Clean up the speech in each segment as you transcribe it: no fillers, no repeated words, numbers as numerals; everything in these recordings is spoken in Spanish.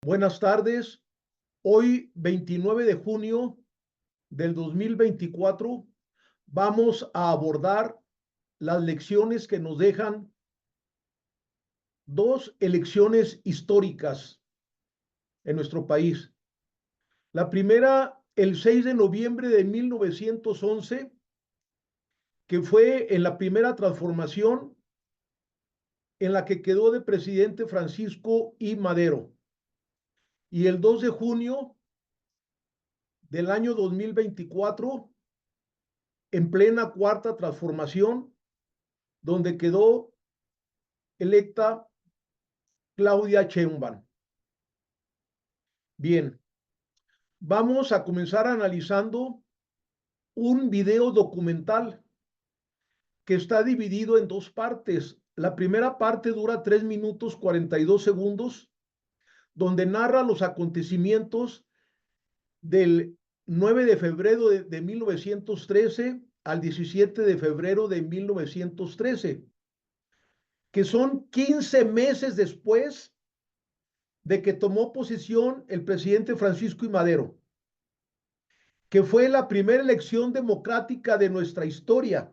Buenas tardes. Hoy, 29 de junio del 2024, vamos a abordar las lecciones que nos dejan dos elecciones históricas en nuestro país. La primera, el 6 de noviembre de 1911, que fue en la primera transformación en la que quedó de presidente Francisco I. Madero. Y el 2 de junio del año 2024, en plena cuarta transformación, donde quedó electa Claudia Sheinbaum. Bien, vamos a comenzar analizando un video documental que está dividido en dos partes. La primera parte dura 3 minutos 42 segundos, donde narra los acontecimientos del 9 de febrero de 1913 al 17 de febrero de 1913, que son 15 meses después de que tomó posesión el presidente Francisco I. Madero, que fue la primera elección democrática de nuestra historia.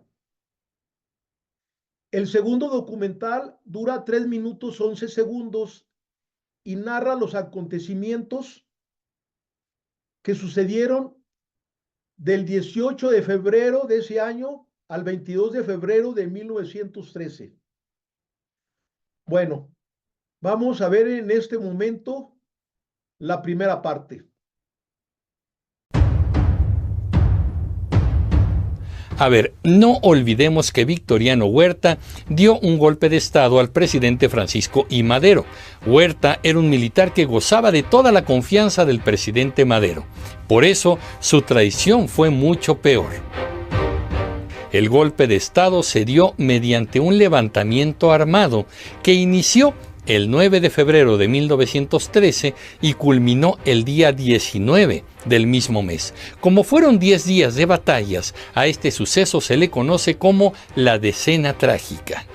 El segundo documental dura 3 minutos 11 segundos y narra los acontecimientos que sucedieron del 18 de febrero de ese año al 22 de febrero de 1913. Bueno, vamos a ver en este momento la primera parte. A ver, no olvidemos que Victoriano Huerta dio un golpe de estado al presidente Francisco I. Madero. Huerta era un militar que gozaba de toda la confianza del presidente Madero. Por eso, su traición fue mucho peor. El golpe de estado se dio mediante un levantamiento armado que inició el 9 de febrero de 1913 y culminó el día 19 del mismo mes. Como fueron 10 días de batallas, a este suceso se le conoce como la Decena Trágica.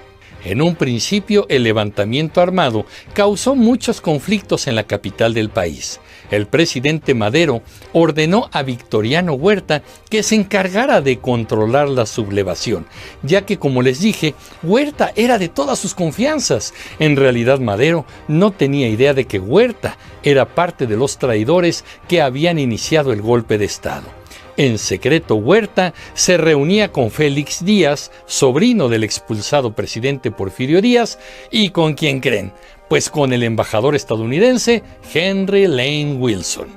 En un principio, el levantamiento armado causó muchos conflictos en la capital del país. El presidente Madero ordenó a Victoriano Huerta que se encargara de controlar la sublevación, ya que, como les dije, Huerta era de todas sus confianzas. En realidad, Madero no tenía idea de que Huerta era parte de los traidores que habían iniciado el golpe de estado. En secreto, Huerta se reunía con Félix Díaz, sobrino del expulsado presidente Porfirio Díaz, y ¿con quién creen? Pues con el embajador estadounidense Henry Lane Wilson.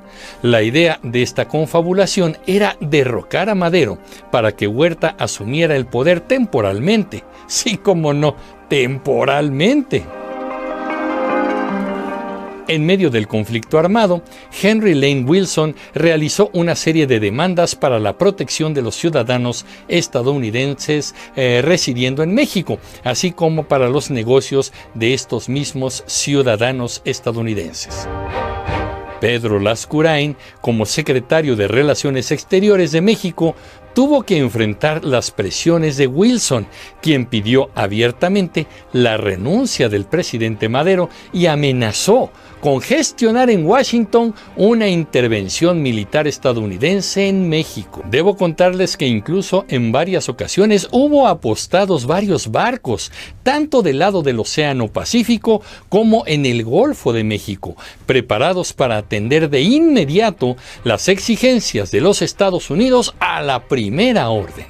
La idea de esta confabulación era derrocar a Madero para que Huerta asumiera el poder temporalmente. Sí, cómo no, temporalmente. En medio del conflicto armado, Henry Lane Wilson realizó una serie de demandas para la protección de los ciudadanos estadounidenses residiendo en México, así como para los negocios de estos mismos ciudadanos estadounidenses. Pedro Lascurain, como secretario de Relaciones Exteriores de México, tuvo que enfrentar las presiones de Wilson, quien pidió abiertamente la renuncia del presidente Madero y amenazó con gestionar en Washington una intervención militar estadounidense en México. Debo contarles que incluso en varias ocasiones hubo apostados varios barcos, tanto del lado del Océano Pacífico como en el Golfo de México, preparados para atender de inmediato las exigencias de los Estados Unidos a la primera orden.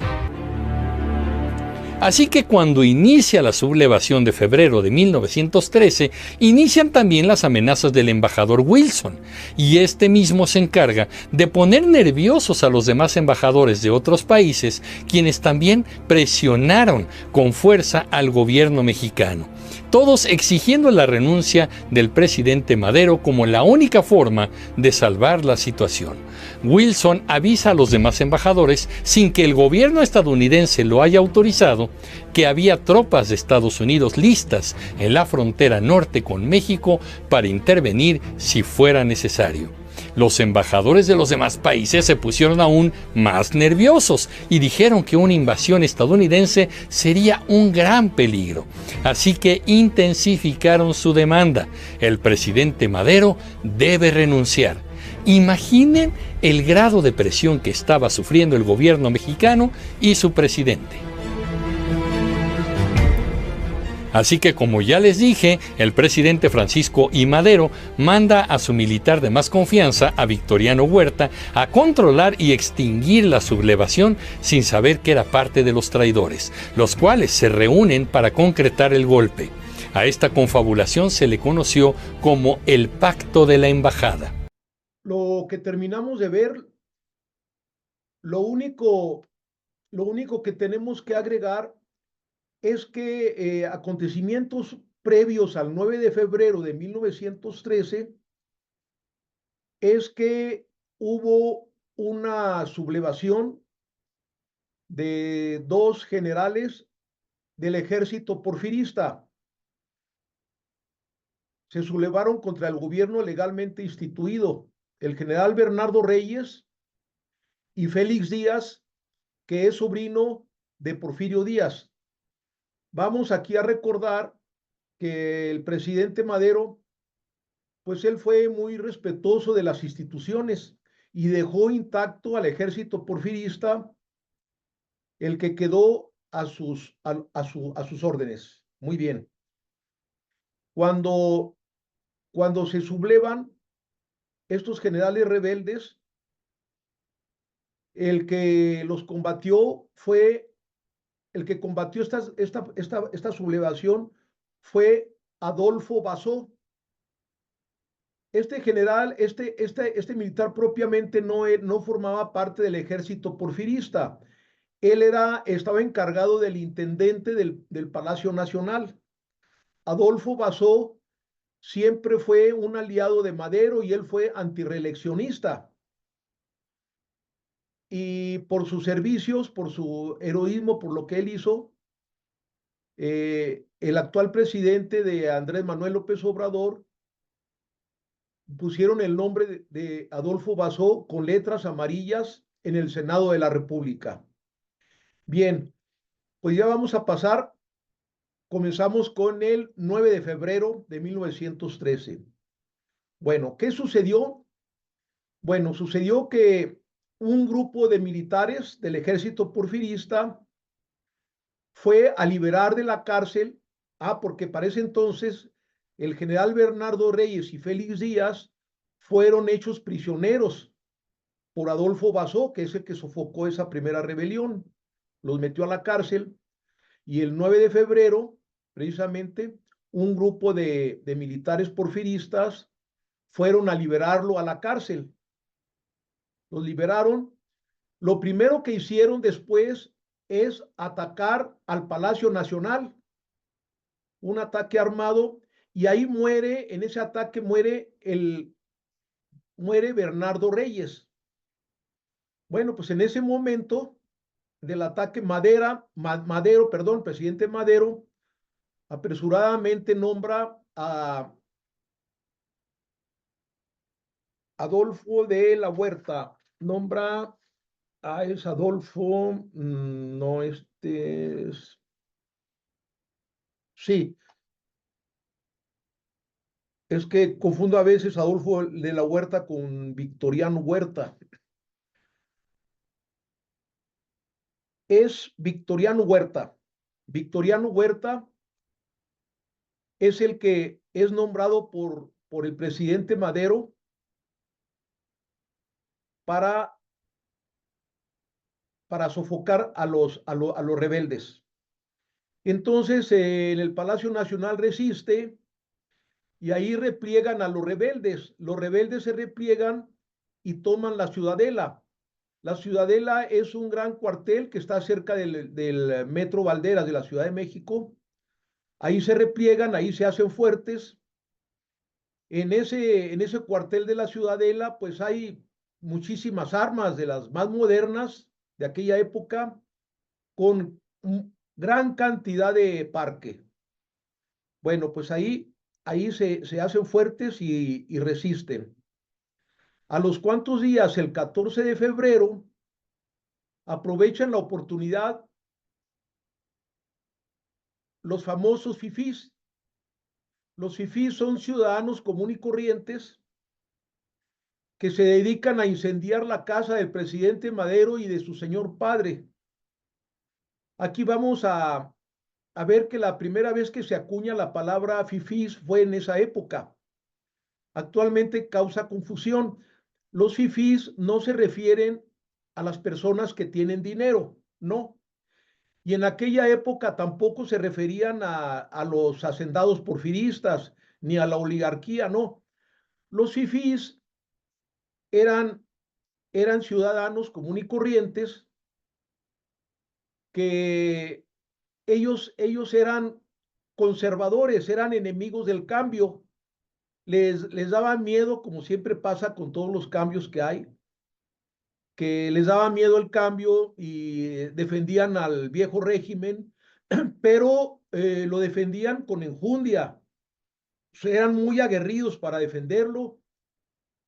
Así que cuando inicia la sublevación de febrero de 1913, inician también las amenazas del embajador Wilson, y este mismo se encarga de poner nerviosos a los demás embajadores de otros países, quienes también presionaron con fuerza al gobierno mexicano, todos exigiendo la renuncia del presidente Madero como la única forma de salvar la situación. Wilson avisa a los demás embajadores, sin que el gobierno estadounidense lo haya autorizado, que había tropas de Estados Unidos listas en la frontera norte con México para intervenir si fuera necesario. Los embajadores de los demás países se pusieron aún más nerviosos y dijeron que una invasión estadounidense sería un gran peligro. Así que intensificaron su demanda. El presidente Madero debe renunciar. Imaginen el grado de presión que estaba sufriendo el gobierno mexicano y su presidente. Así que, como ya les dije, el presidente Francisco I. Madero manda a su militar de más confianza, a Victoriano Huerta, a controlar y extinguir la sublevación sin saber que era parte de los traidores, los cuales se reúnen para concretar el golpe. A esta confabulación se le conoció como el Pacto de la Embajada. Lo que terminamos de ver, lo único que tenemos que agregar es que acontecimientos previos al 9 de febrero de 1913 es que hubo una sublevación de dos generales del ejército porfirista. Se sublevaron contra el gobierno legalmente instituido, el general Bernardo Reyes y Félix Díaz, que es sobrino de Porfirio Díaz. Vamos aquí a recordar que el presidente Madero, pues él fue muy respetuoso de las instituciones y dejó intacto al ejército porfirista, el que quedó a sus órdenes. Muy bien. Cuando se sublevan estos generales rebeldes, el que los combatió fue, el que combatió esta sublevación fue Adolfo Basó. Este general, este militar propiamente no formaba parte del ejército porfirista. Él estaba encargado del intendente del Palacio Nacional. Adolfo Basó siempre fue un aliado de Madero y él fue antirreeleccionista. Y por sus servicios, por su heroísmo, por lo que él hizo, el actual presidente de Andrés Manuel López Obrador pusieron el nombre de Adolfo Basó con letras amarillas en el Senado de la República. Bien, pues ya vamos a pasar. Comenzamos con el 9 de febrero de 1913. Bueno, ¿qué sucedió? Bueno, sucedió que un grupo de militares del ejército porfirista fue a liberar de la cárcel, porque para ese entonces el general Bernardo Reyes y Félix Díaz fueron hechos prisioneros por Adolfo Basó, que es el que sofocó esa primera rebelión. Los metió a la cárcel y el 9 de febrero, precisamente, un grupo de militares porfiristas fueron a liberarlo a la cárcel. Los liberaron. Lo primero que hicieron después es atacar al Palacio Nacional, un ataque armado, y ahí muere, en ese ataque muere Bernardo Reyes. Bueno, pues en ese momento del ataque, presidente Madero, apresuradamente nombra a Adolfo de la Huerta, es Adolfo, no, sí, es que confundo a veces Adolfo de la Huerta con Victoriano Huerta. Es Victoriano Huerta. Victoriano Huerta es el que es nombrado por el presidente Madero para sofocar a los rebeldes. Entonces, en el Palacio Nacional resiste y ahí repliegan a los rebeldes. Los rebeldes se repliegan y toman la Ciudadela. La Ciudadela es un gran cuartel que está cerca del Metro Valderas de la Ciudad de México. Ahí se repliegan, ahí se hacen fuertes. En ese cuartel de la Ciudadela, pues hay muchísimas armas de las más modernas de aquella época, con gran cantidad de parque. Bueno, pues ahí se hacen fuertes y resisten. A los cuantos días, el 14 de febrero, aprovechan la oportunidad los famosos fifís. Los fifís son ciudadanos comunes y corrientes que se dedican a incendiar la casa del presidente Madero y de su señor padre. Aquí vamos a ver que la primera vez que se acuña la palabra fifís fue en esa época. Actualmente causa confusión. Los fifís no se refieren a las personas que tienen dinero, no. Y en aquella época tampoco se referían a los hacendados porfiristas ni a la oligarquía, no. Los fifís eran, eran ciudadanos comunes y corrientes que ellos eran conservadores, eran enemigos del cambio, les daba miedo, como siempre pasa con todos los cambios que hay, que les daba miedo el cambio y defendían al viejo régimen, pero lo defendían con enjundia, eran muy aguerridos para defenderlo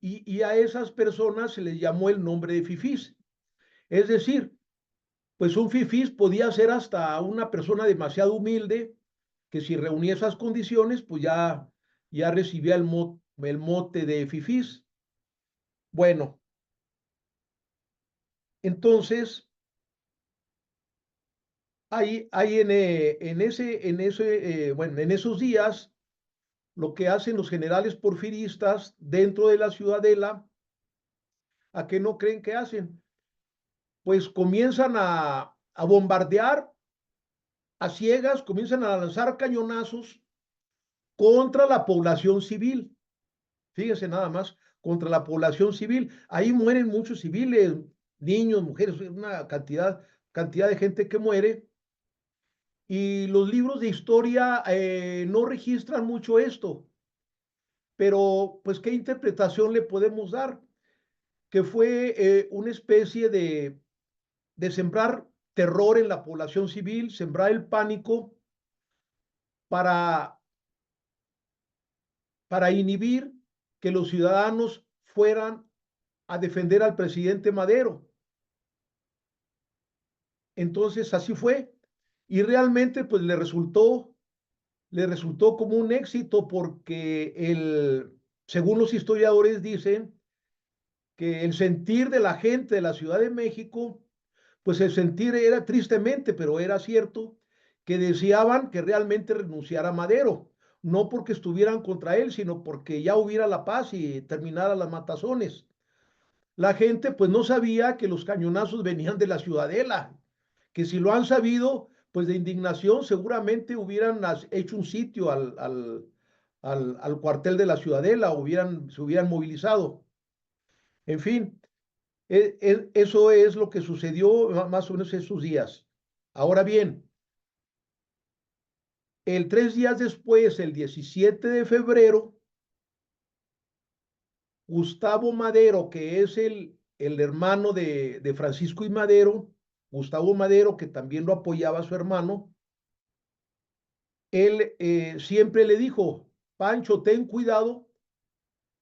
y a esas personas se les llamó el nombre de fifís. Es decir, pues un fifís podía ser hasta una persona demasiado humilde que si reunía esas condiciones, pues ya recibía el mote de fifís. Bueno, entonces, ahí bueno, en esos días, lo que hacen los generales porfiristas dentro de la ciudadela, ¿a qué no creen que hacen? Pues comienzan a bombardear a ciegas, comienzan a lanzar cañonazos contra la población civil. Fíjense nada más, contra la población civil. Ahí mueren muchos civiles, niños, mujeres, una cantidad de gente que muere. Y los libros de historia no registran mucho esto. Pero, pues, ¿qué interpretación le podemos dar? Que fue una especie de sembrar terror en la población civil, sembrar el pánico para, para inhibir que los ciudadanos fueran a defender al presidente Madero. Entonces así fue. Y realmente pues le resultó como un éxito porque según los historiadores dicen que el sentir de la gente de la Ciudad de México, pues el sentir era tristemente, pero era cierto, que deseaban que realmente renunciara Madero, no porque estuvieran contra él, sino porque ya hubiera la paz y terminara las matazones. La gente pues no sabía que los cañonazos venían de la ciudadela, que si lo han sabido, pues de indignación seguramente hubieran hecho un sitio al cuartel de la ciudadela, se hubieran movilizado. En fin, eso es lo que sucedió más o menos esos días. Ahora bien, el 3 días después, el 17 de febrero, Gustavo Madero, que es el hermano de Francisco y Madero, Gustavo Madero, que también lo apoyaba a su hermano, él siempre le dijo, Pancho, ten cuidado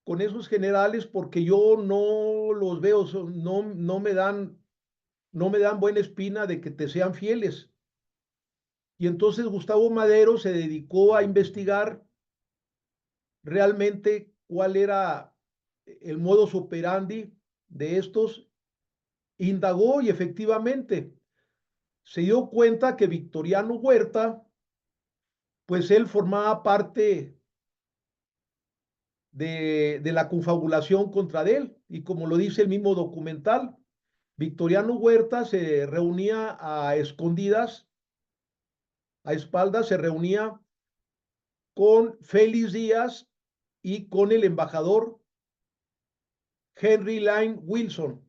con esos generales porque yo no los veo, no me dan buena espina de que te sean fieles. Y entonces Gustavo Madero se dedicó a investigar realmente cuál era el modus operandi de estos, indagó y efectivamente se dio cuenta que Victoriano Huerta, pues él formaba parte de la confabulación contra él. Y como lo dice el mismo documental, Victoriano Huerta se reunía a escondidas, a espaldas, se reunía con Félix Díaz y con el embajador Henry Lane Wilson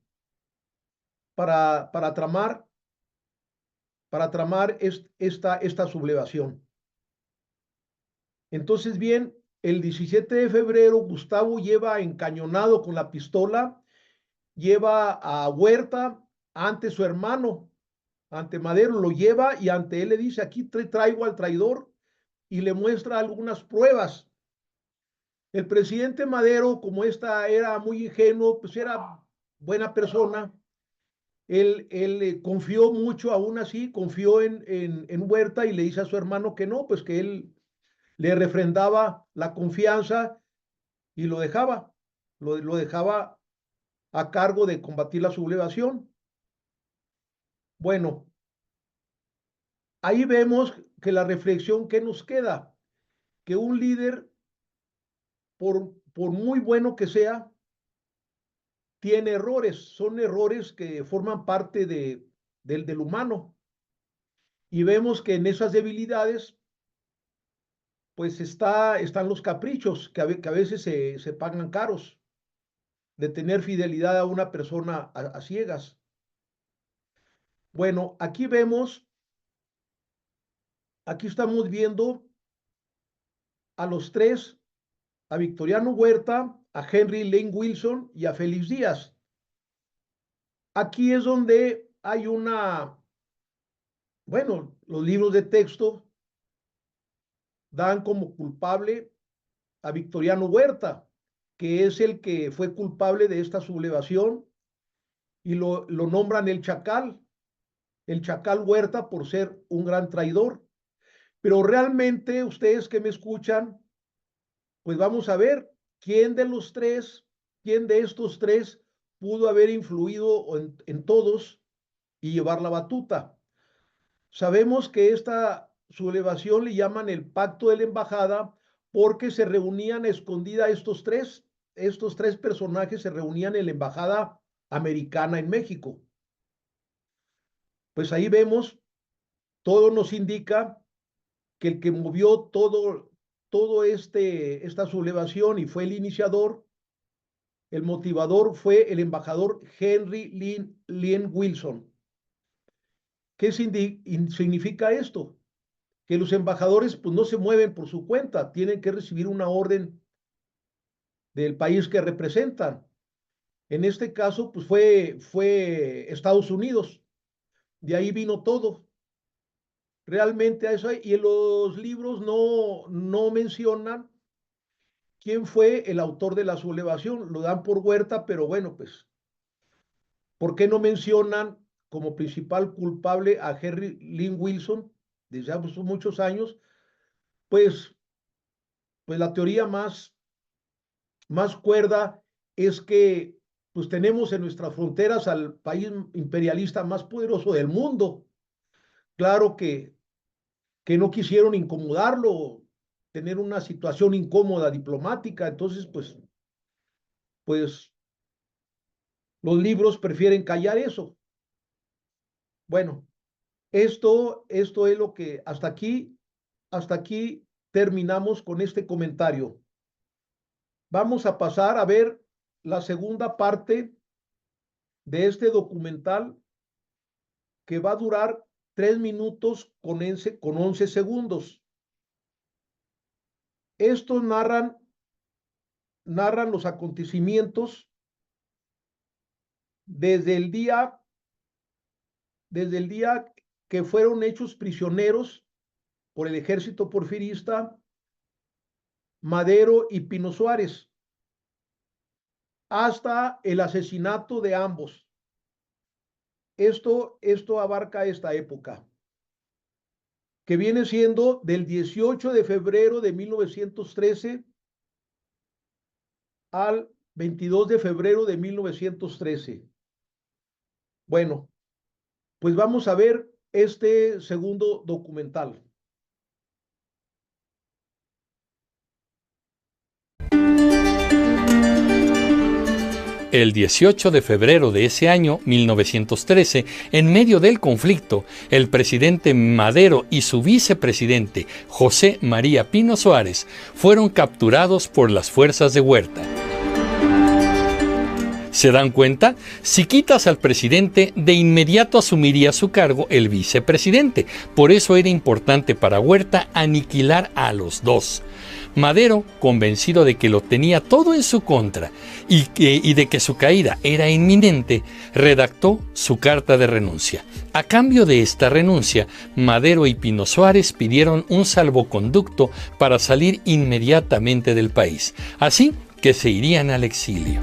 para, para tramar, esta sublevación. Entonces, bien, el 17 de febrero, Gustavo lleva encañonado con la pistola, lleva a Huerta ante su hermano, ante Madero, lo lleva y ante él le dice, aquí traigo al traidor y le muestra algunas pruebas. El presidente Madero, como esta era muy ingenuo, pues era buena persona. Él confió mucho, aún así, confió en Huerta y le dice a su hermano que no, pues que él le refrendaba la confianza y lo dejaba a cargo de combatir la sublevación. Bueno, ahí vemos que la reflexión que nos queda, que un líder, por muy bueno que sea, tiene errores, son errores que forman parte del humano. Y vemos que en esas debilidades, pues están los caprichos que a veces se pagan caros, de tener fidelidad a una persona a ciegas. Bueno, aquí estamos viendo a los tres, a Victoriano Huerta, a Henry Lane Wilson y a Félix Díaz. Aquí es donde hay bueno, los libros de texto dan como culpable a Victoriano Huerta, que es el que fue culpable de esta sublevación, y lo nombran el Chacal Huerta por ser un gran traidor. Pero realmente ustedes que me escuchan, pues vamos a ver quién de estos tres pudo haber influido en todos y llevar la batuta. Sabemos que esta sublevación le llaman el pacto de la embajada porque se reunían a escondida estos tres personajes se reunían en la embajada americana en México. Pues ahí vemos, todo nos indica que el que movió todo esta sublevación y fue el iniciador, el motivador fue el embajador Henry Lane Wilson. ¿Qué significa esto? Que los embajadores pues no se mueven por su cuenta, tienen que recibir una orden del país que representan. En este caso, pues fue Estados Unidos. De ahí vino todo. Realmente a eso hay, y en los libros no mencionan quién fue el autor de la sublevación. Lo dan por Huerta, pero bueno, pues, ¿por qué no mencionan como principal culpable a Henry Lane Wilson desde hace muchos años? Pues, pues la teoría más cuerda es que pues tenemos en nuestras fronteras al país imperialista más poderoso del mundo. Claro que no quisieron incomodarlo, tener una situación incómoda diplomática, entonces pues los libros prefieren callar eso. Bueno, esto es lo que hasta aquí terminamos con este comentario. Vamos a pasar a ver la segunda parte de este documental que va a durar 3 minutos con 11 segundos. Estos narran los acontecimientos desde el día que fueron hechos prisioneros por el ejército porfirista Madero y Pino Suárez, hasta el asesinato de ambos. Esto abarca esta época, que viene siendo del 18 de febrero de 1913 al 22 de febrero de 1913. Bueno, pues vamos a ver este segundo documental. El 18 de febrero de ese año, 1913, en medio del conflicto, el presidente Madero y su vicepresidente, José María Pino Suárez, fueron capturados por las fuerzas de Huerta. ¿Se dan cuenta? Si quitas al presidente, de inmediato asumiría su cargo el vicepresidente. Por eso era importante para Huerta aniquilar a los dos. Madero, convencido de que lo tenía todo en su contra y de que su caída era inminente, redactó su carta de renuncia. A cambio de esta renuncia, Madero y Pino Suárez pidieron un salvoconducto para salir inmediatamente del país, así que se irían al exilio.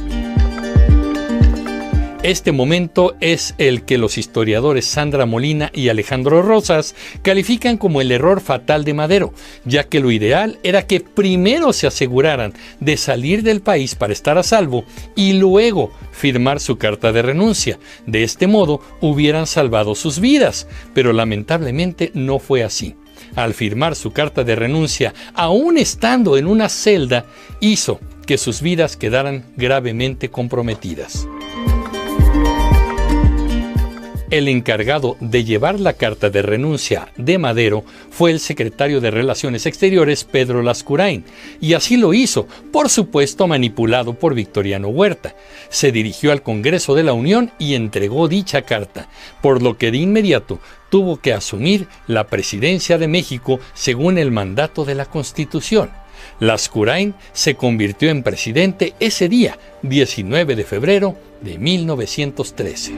Este momento es el que los historiadores Sandra Molina y Alejandro Rosas califican como el error fatal de Madero, ya que lo ideal era que primero se aseguraran de salir del país para estar a salvo y luego firmar su carta de renuncia. De este modo hubieran salvado sus vidas, pero lamentablemente no fue así. Al firmar su carta de renuncia, aún estando en una celda, hizo que sus vidas quedaran gravemente comprometidas. El encargado de llevar la carta de renuncia de Madero fue el secretario de Relaciones Exteriores, Pedro Lascurain, y así lo hizo, por supuesto manipulado por Victoriano Huerta. Se dirigió al Congreso de la Unión y entregó dicha carta, por lo que de inmediato tuvo que asumir la presidencia de México según el mandato de la Constitución. Lascurain se convirtió en presidente ese día, 19 de febrero de 1913.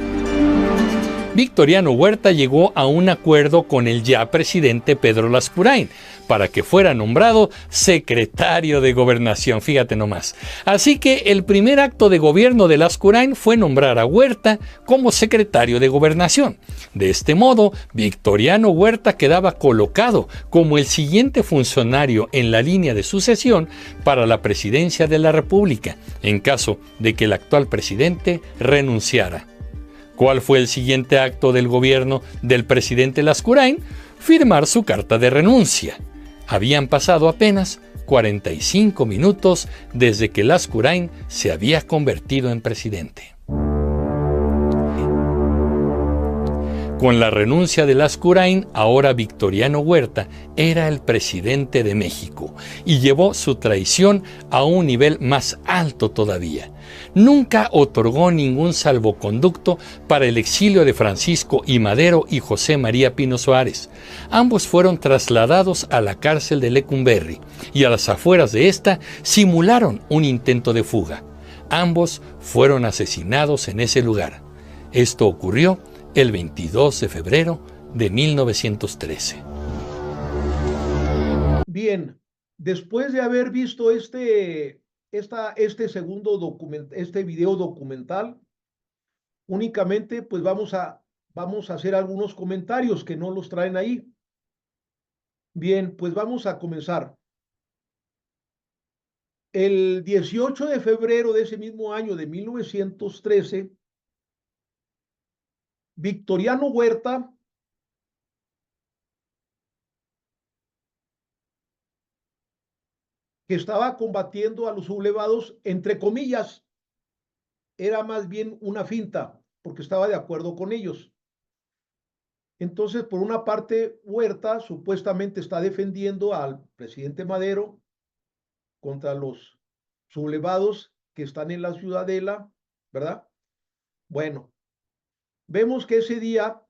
Victoriano Huerta llegó a un acuerdo con el ya presidente Pedro Lascurain para que fuera nombrado secretario de Gobernación, fíjate nomás. Así que el primer acto de gobierno de Lascurain fue nombrar a Huerta como secretario de Gobernación. De este modo, Victoriano Huerta quedaba colocado como el siguiente funcionario en la línea de sucesión para la presidencia de la República, en caso de que el actual presidente renunciara. ¿Cuál fue el siguiente acto del gobierno del presidente Lascurain? Firmar su carta de renuncia. Habían pasado apenas 45 minutos desde que Lascurain se había convertido en presidente. Con la renuncia de Lascurain, ahora Victoriano Huerta era el presidente de México y llevó su traición a un nivel más alto todavía. Nunca otorgó ningún salvoconducto para el exilio de Francisco I. Madero y José María Pino Suárez. Ambos fueron trasladados a la cárcel de Lecumberri y a las afueras de esta simularon un intento de fuga. Ambos fueron asesinados en ese lugar. Esto ocurrió el 22 de febrero de 1913. Bien, después de haber visto este video documental, únicamente pues vamos a hacer algunos comentarios que no los traen ahí. Bien, pues vamos a comenzar. El 18 de febrero de ese mismo año de 1913, Victoriano Huerta que estaba combatiendo a los sublevados, entre comillas, era más bien una finta, porque estaba de acuerdo con ellos. Entonces, por una parte, Huerta supuestamente está defendiendo al presidente Madero contra los sublevados que están en la Ciudadela, ¿verdad? Bueno, vemos que ese día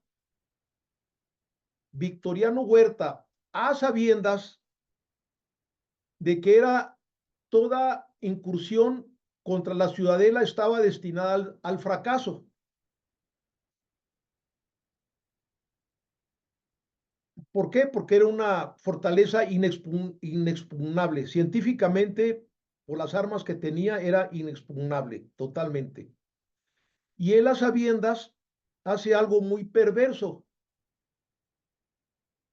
Victoriano Huerta, a sabiendas de que era toda incursión contra la Ciudadela estaba destinada al fracaso. ¿Por qué? Porque era una fortaleza inexpugnable. Científicamente, por las armas que tenía, era inexpugnable, totalmente. Y él, a sabiendas, hace algo muy perverso.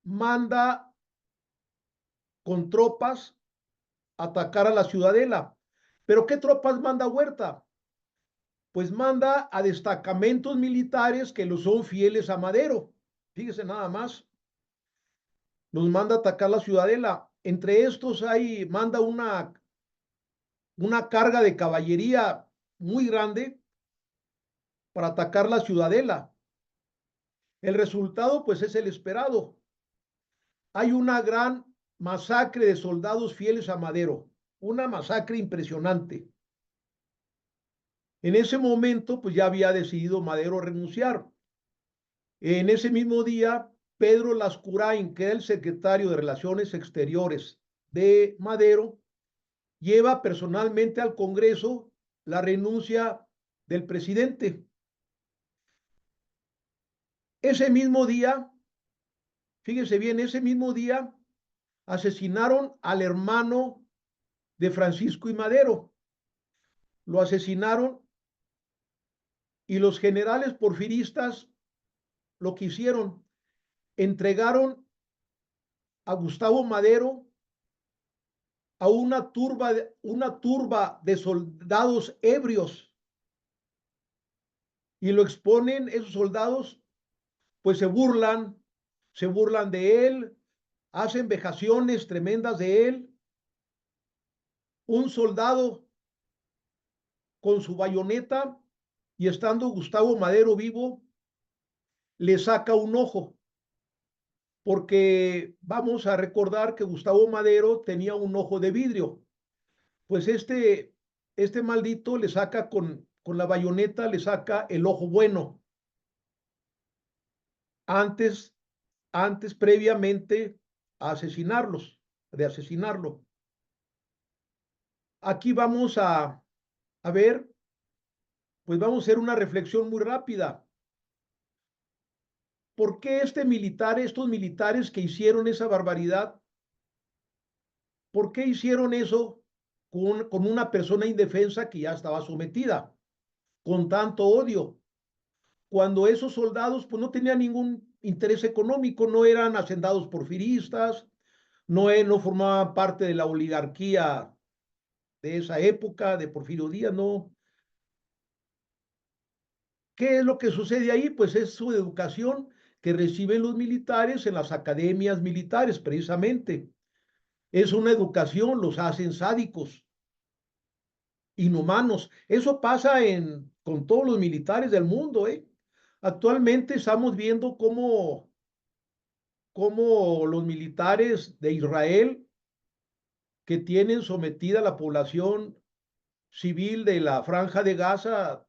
Manda con tropas atacar a la Ciudadela. ¿Pero qué tropas manda Huerta? Pues manda a destacamentos militares que lo son fieles a Madero. Fíjese nada más. Los manda a atacar la Ciudadela. Entre estos manda una carga de caballería muy grande para atacar la Ciudadela. El resultado, pues, es el esperado. Hay una gran masacre de soldados fieles a Madero, una masacre impresionante. En ese momento, pues ya había decidido Madero renunciar. En ese mismo día, Pedro Lascurain, que era el secretario de Relaciones Exteriores de Madero, lleva personalmente al Congreso la renuncia del presidente. Ese mismo día, fíjense bien, ese mismo día asesinaron al hermano de Francisco y Madero. Lo asesinaron y los generales porfiristas lo que hicieron, entregaron a Gustavo Madero a una turba de soldados ebrios y lo exponen, esos soldados pues se burlan de él, hacen vejaciones tremendas de él. Un soldado con su bayoneta y estando Gustavo Madero vivo, le saca un ojo, porque vamos a recordar que Gustavo Madero tenía un ojo de vidrio. Pues este maldito le saca con la bayoneta, le saca el ojo bueno. Antes, previamente a de asesinarlo. Aquí vamos a ver, pues vamos a hacer una reflexión muy rápida. ¿Por qué estos militares que hicieron esa barbaridad, por qué hicieron eso con una persona indefensa que ya estaba sometida, con tanto odio? Cuando esos soldados pues no tenían ningún interés económico, no eran hacendados porfiristas, no formaban parte de la oligarquía de esa época, de Porfirio Díaz, no. ¿Qué es lo que sucede ahí? Pues es su educación que reciben los militares en las academias militares, precisamente. Es una educación, los hacen sádicos, inhumanos. Eso pasa con todos los militares del mundo, ¿eh? Actualmente estamos viendo cómo los militares de Israel que tienen sometida a la población civil de la Franja de Gaza,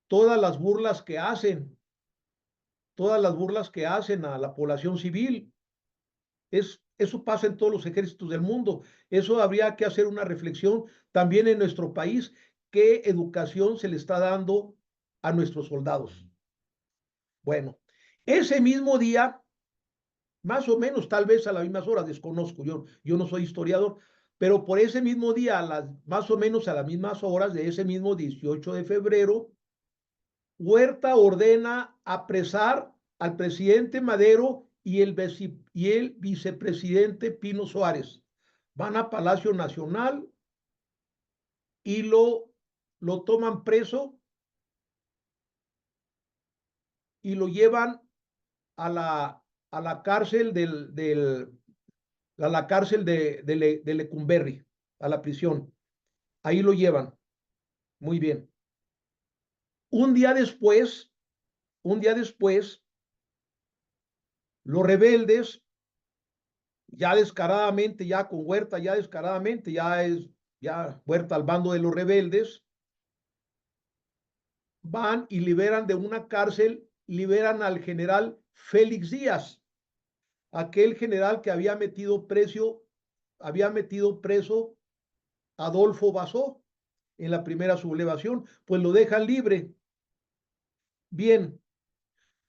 todas las burlas que hacen, todas las burlas que hacen a la población civil. Eso pasa en todos los ejércitos del mundo. Eso habría que hacer una reflexión también en nuestro país. ¿Qué educación se le está dando a nuestros soldados? Bueno, ese mismo día, más o menos, tal vez a las mismas horas, desconozco, yo no soy historiador, pero por ese mismo día, más o menos a las mismas horas de ese mismo 18 de febrero, Huerta ordena apresar al presidente Madero y el vicepresidente Pino Suárez. Van a Palacio Nacional y lo toman preso y lo llevan a la cárcel a la cárcel de Lecumberri, a la prisión. Ahí lo llevan. Muy bien. Un día después, los rebeldes, ya descaradamente, ya con Huerta, ya descaradamente, ya Huerta al bando de los rebeldes, van y liberan de una cárcel, liberan al general Félix Díaz, aquel general que había metido preso a Adolfo Basó en la primera sublevación, pues lo dejan libre. Bien,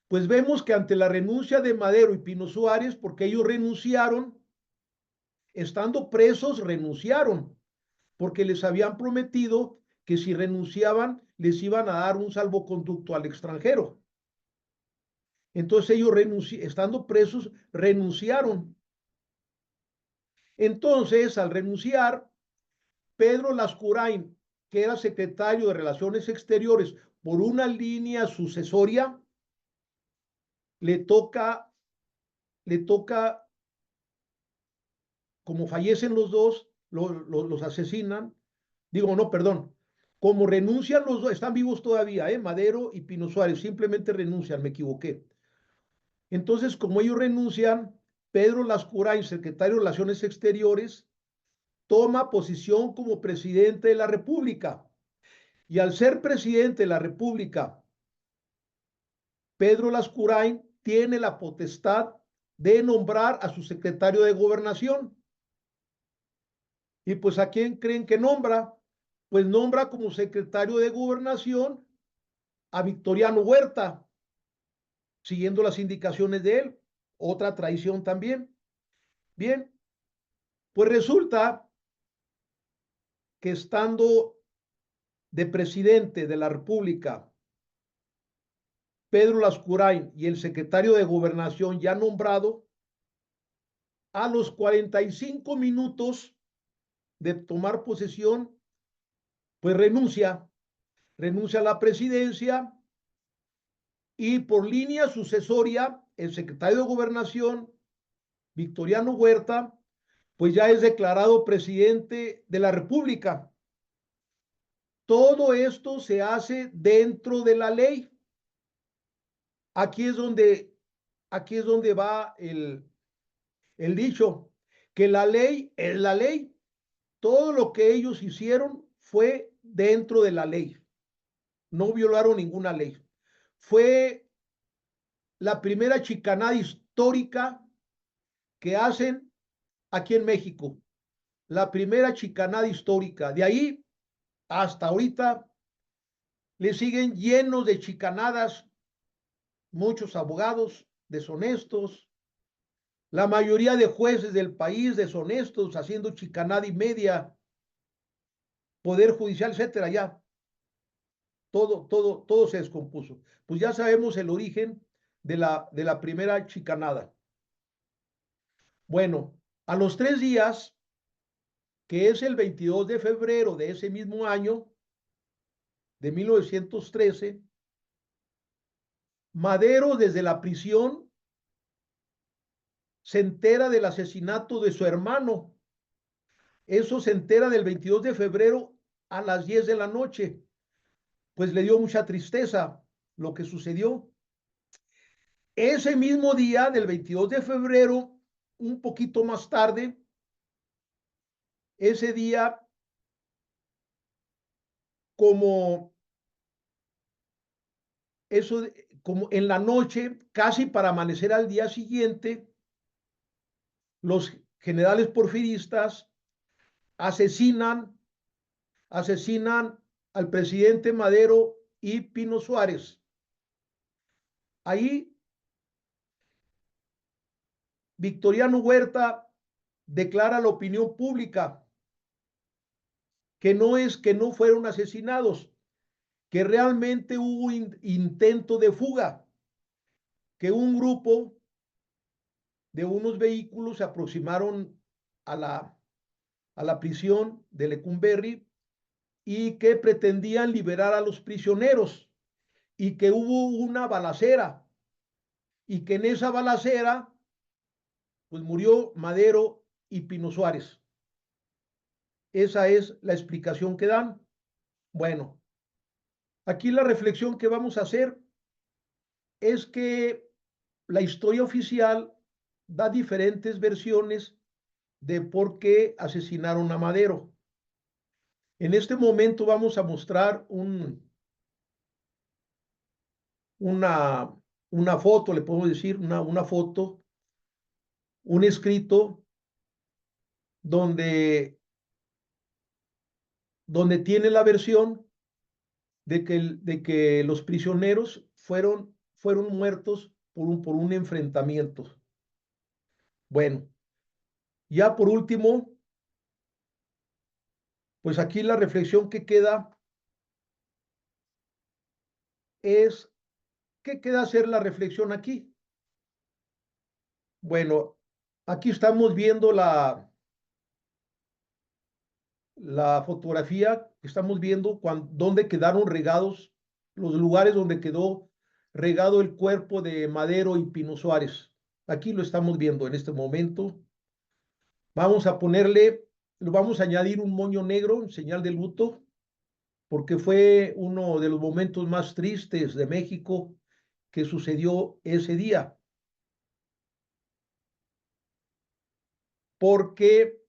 pues vemos que ante la renuncia de Madero y Pino Suárez, porque ellos renunciaron, estando presos, renunciaron, porque les habían prometido que si renunciaban, les iban a dar un salvoconducto al extranjero. Entonces ellos, estando presos, renunciaron. Entonces, al renunciar, Pedro Lascurain, que era secretario de Relaciones Exteriores por una línea sucesoria, le toca, como fallecen los dos, los asesinan. Digo, no, perdón. Como renuncian los dos, están vivos todavía, Madero y Pino Suárez, simplemente renuncian, me equivoqué. Entonces, como ellos renuncian, Pedro Lascurain, secretario de Relaciones Exteriores, toma posición como presidente de la República. Y al ser presidente de la República, Pedro Lascurain tiene la potestad de nombrar a su secretario de Gobernación. Y pues ¿a quién creen que nombra? Pues nombra como secretario de Gobernación a Victoriano Huerta, siguiendo las indicaciones de él. Otra traición también. Bien, pues resulta que estando de presidente de la República Pedro Lascurain y el secretario de Gobernación ya nombrado, a los 45 minutos de tomar posesión, pues renuncia a la presidencia y por línea sucesoria, el secretario de Gobernación, Victoriano Huerta, pues ya es declarado presidente de la República. Todo esto se hace dentro de la ley. Aquí es donde, aquí es donde va el dicho, que la ley es la ley. Todo lo que ellos hicieron fue dentro de la ley. No violaron ninguna ley. Fue la primera chicanada histórica que hacen aquí en México. La primera chicanada histórica. De ahí hasta ahorita le siguen llenos de chicanadas, muchos abogados deshonestos, la mayoría de jueces del país deshonestos, haciendo chicanada y media, poder judicial, etcétera, ya. Todo se descompuso. Pues ya sabemos el origen de la primera chicanada. Bueno, a los 3 días, que es el 22 de febrero de ese mismo año, de 1913, Madero desde la prisión se entera del asesinato de su hermano. Eso se entera del 22 de febrero a las 10 de la noche. Pues le dio mucha tristeza lo que sucedió. Ese mismo día del 22 de febrero, un poquito más tarde, ese día, como eso, como en la noche, casi para amanecer al día siguiente, los generales porfiristas asesinan, asesinan al presidente Madero y Pino Suárez. Ahí Victoriano Huerta declara a la opinión pública que no es que no fueron asesinados, que realmente hubo intento de fuga, que un grupo de unos vehículos se aproximaron a la prisión de Lecumberri y que pretendían liberar a los prisioneros y que hubo una balacera y que en esa balacera pues murió Madero y Pino Suárez. Esa es la explicación que dan. Bueno, aquí la reflexión que vamos a hacer es que la historia oficial da diferentes versiones de por qué asesinaron a Madero. En este momento vamos a mostrar una foto, le podemos decir, una foto, un escrito donde, donde tiene la versión de que los prisioneros fueron muertos por un enfrentamiento. Bueno, ya por último, pues aquí la reflexión que queda es, ¿qué queda hacer la reflexión aquí? Bueno, aquí estamos viendo la fotografía, estamos viendo dónde quedaron regados, los lugares donde quedó regado el cuerpo de Madero y Pino Suárez. Aquí lo estamos viendo en este momento. Vamos a ponerle, lo vamos a añadir un moño negro en señal de luto, porque fue uno de los momentos más tristes de México que sucedió ese día. Porque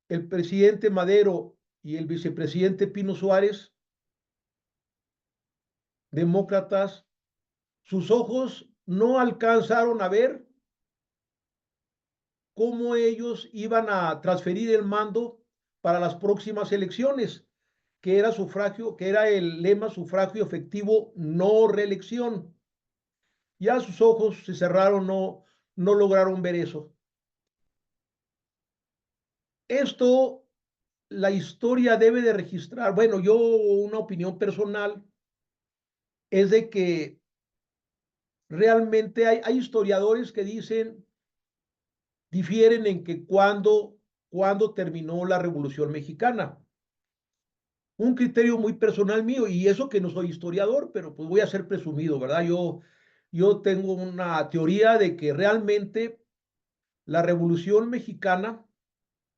el presidente Madero y el vicepresidente Pino Suárez, demócratas, sus ojos no alcanzaron a ver cómo ellos iban a transferir el mando para las próximas elecciones, que era el lema sufragio efectivo, no reelección. Ya sus ojos se cerraron, no lograron ver eso. Esto, la historia debe de registrar. Bueno, yo una opinión personal es de que realmente hay historiadores que difieren en que cuándo terminó la Revolución Mexicana. Un criterio muy personal mío, y eso que no soy historiador, pero pues voy a ser presumido, ¿verdad? Yo tengo una teoría de que realmente la Revolución Mexicana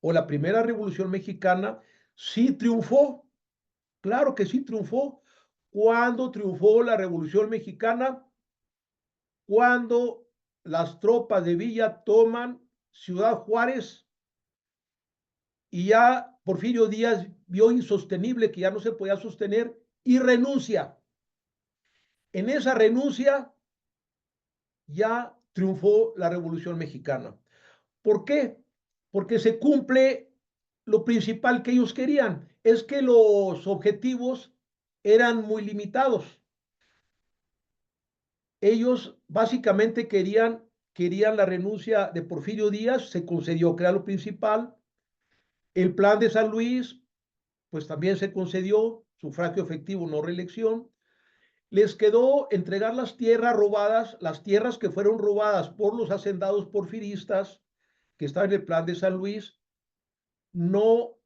o la primera Revolución Mexicana sí triunfó, claro que sí triunfó. ¿Cuándo triunfó la Revolución Mexicana? Cuando las tropas de Villa toman Ciudad Juárez y ya Porfirio Díaz vio insostenible que ya no se podía sostener y renuncia. En esa renuncia ya triunfó la Revolución Mexicana. ¿Por qué? Porque se cumple lo principal que ellos querían, es que los objetivos eran muy limitados. Ellos básicamente querían la renuncia de Porfirio Díaz, se concedió, que era lo principal. El plan de San Luis, pues también se concedió, sufragio efectivo, no reelección. Les quedó entregar las tierras robadas, las tierras que fueron robadas por los hacendados porfiristas, que estaban en el plan de San Luis. No,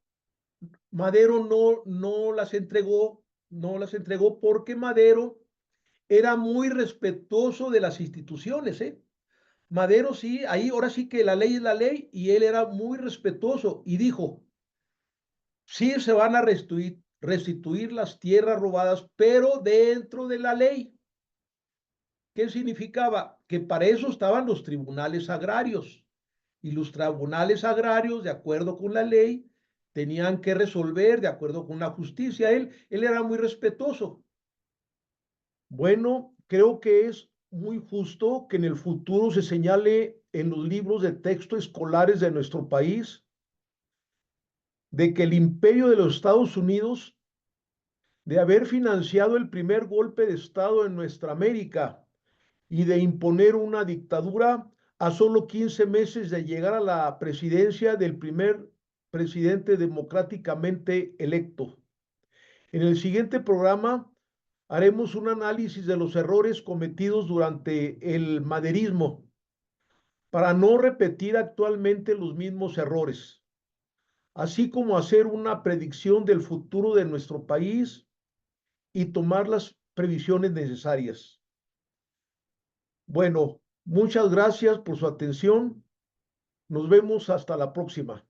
Madero no las entregó porque Madero era muy respetuoso de las instituciones, ¿eh? Madero sí, ahí ahora sí que la ley es la ley, y él era muy respetuoso y dijo, sí se van a restituir las tierras robadas, pero dentro de la ley. ¿Qué significaba? Que para eso estaban los tribunales agrarios, y los tribunales agrarios, de acuerdo con la ley, tenían que resolver de acuerdo con la justicia. Él era muy respetuoso. Bueno, creo que es muy justo que en el futuro se señale en los libros de texto escolares de nuestro país de que el imperio de los Estados Unidos, de haber financiado el primer golpe de Estado en nuestra América y de imponer una dictadura a solo 15 meses de llegar a la presidencia del primer presidente democráticamente electo. En el siguiente programa haremos un análisis de los errores cometidos durante el maderismo para no repetir actualmente los mismos errores, así como hacer una predicción del futuro de nuestro país y tomar las previsiones necesarias. Bueno, muchas gracias por su atención. Nos vemos hasta la próxima.